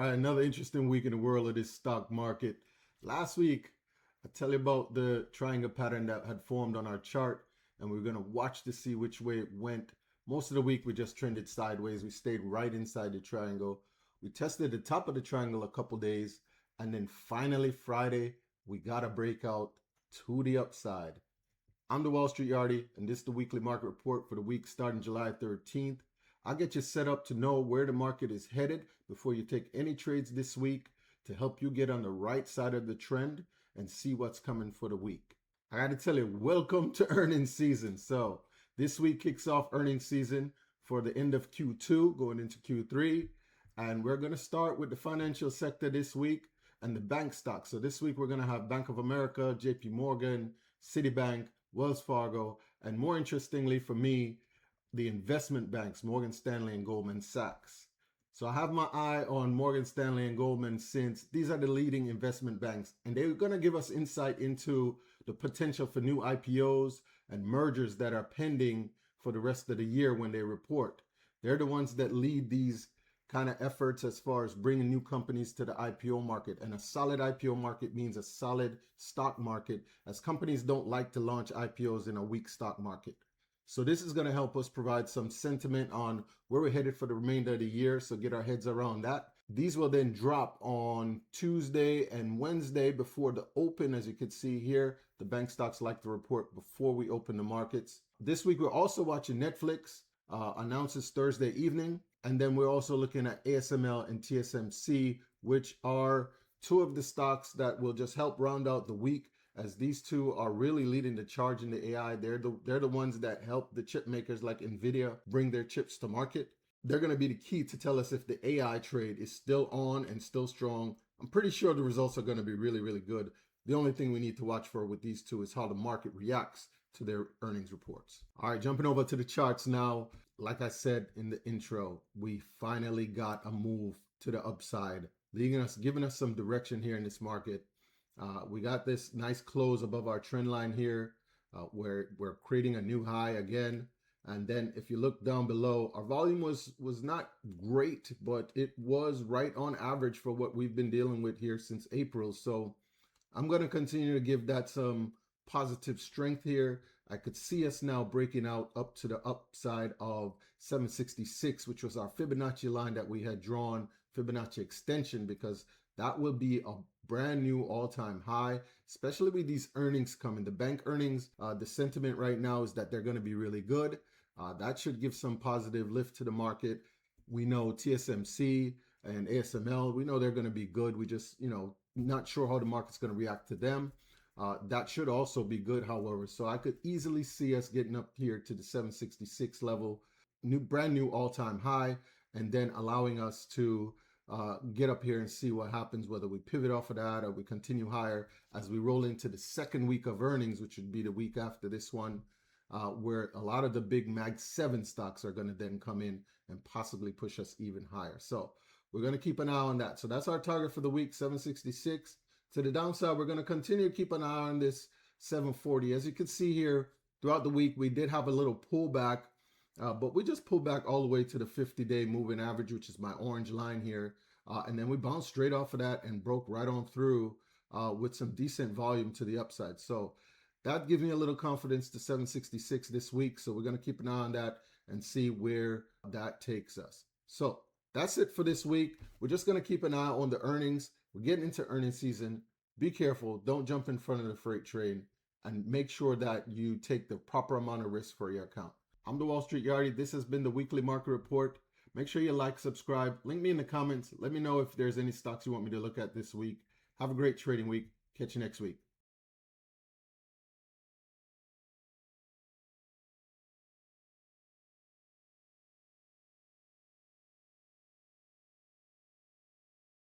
right, another interesting week in the world of this stock market. Last week, I tell you about the triangle pattern that had formed on our chart, and we're going to watch to see which way it went. Most of the week, we just trended sideways. We stayed right inside the triangle. We tested the top of the triangle a couple days, and then finally Friday, we got a breakout to the upside. I'm the Wall Street Yardie, and this is the weekly market report for the week starting July 13th. I'll get you set up to know where the market is headed before you take any trades this week to help you get on the right side of the trend and see what's coming for the week. I got to tell you, welcome to earnings season. So this week kicks off earnings season for the end of Q2 going into Q3. And we're going to start with the financial sector this week and the bank stocks. So this week we're going to have Bank of America, JP Morgan, Citibank, Wells Fargo, and more interestingly for me, the investment banks, Morgan Stanley and Goldman Sachs. So I have my eye on Morgan Stanley and Goldman since these are the leading investment banks, and they're going to give us insight into the potential for new IPOs and mergers that are pending for the rest of the year when they report. They're the ones that lead these kind of efforts as far as bringing new companies to the IPO market. And a solid IPO market means a solid stock market, as companies don't like to launch IPOs in a weak stock market. So this is going to help us provide some sentiment on where we're headed for the remainder of the year. So get our heads around that. These will then drop on Tuesday and Wednesday before the open. As you can see here, the bank stocks like to report before we open the markets. This week, we're also watching Netflix announces Thursday evening. And then we're also looking at ASML and TSMC, which are two of the stocks that will just help round out the week, as these two are really leading the charge in the AI. They're the ones that help the chip makers like NVIDIA bring their chips to market. They're going to be the key to tell us if the AI trade is still on and still strong. I'm pretty sure the results are going to be really, really good. The only thing we need to watch for with these two is how the market reacts to their earnings reports. All right, jumping over to the charts now. Like I said in the intro, we finally got a move to the upside, giving us some direction here in this market. We got this nice close above our trend line here, where we're creating a new high again. And then if you look down below, our volume was not great, but it was right on average for what we've been dealing with here since April. So I'm going to continue to give that some positive strength here. I could see us now breaking out up to the upside of 766, which was our Fibonacci line that we had drawn, Fibonacci extension, because that will be a brand new all-time high, especially with these earnings coming. The bank earnings, the sentiment right now is that they're going to be really good. That should give some positive lift to the market. We know TSMC and ASML, we know they're going to be good. We just, not sure how the market's going to react to them. That should also be good, however. So I could easily see us getting up here to the 766 level, brand new all-time high, and then allowing us to get up here and see what happens, whether we pivot off of that or we continue higher as we roll into the second week of earnings, which would be the week after this one, where a lot of the big Mag 7 stocks are going to then come in and possibly push us even higher. So we're going to keep an eye on that. So that's our target for the week, 766. To the downside, we're going to continue to keep an eye on this 740. As you can see here, throughout the week, we did have a little pullback, but we just pulled back all the way to the 50-day moving average, which is my orange line here. And then we bounced straight off of that and broke right on through with some decent volume to the upside. So that gives me a little confidence to 766 this week. So we're going to keep an eye on that and see where that takes us. So that's it for this week. We're just going to keep an eye on the earnings. We're getting into earnings season. Be careful. Don't jump in front of the freight train, and make sure that you take the proper amount of risk for your account. I'm the Wall Street Yardie. This has been the weekly market report. Make sure you like, subscribe, link me in the comments. Let me know if there's any stocks you want me to look at this week. Have a great trading week. Catch you next week.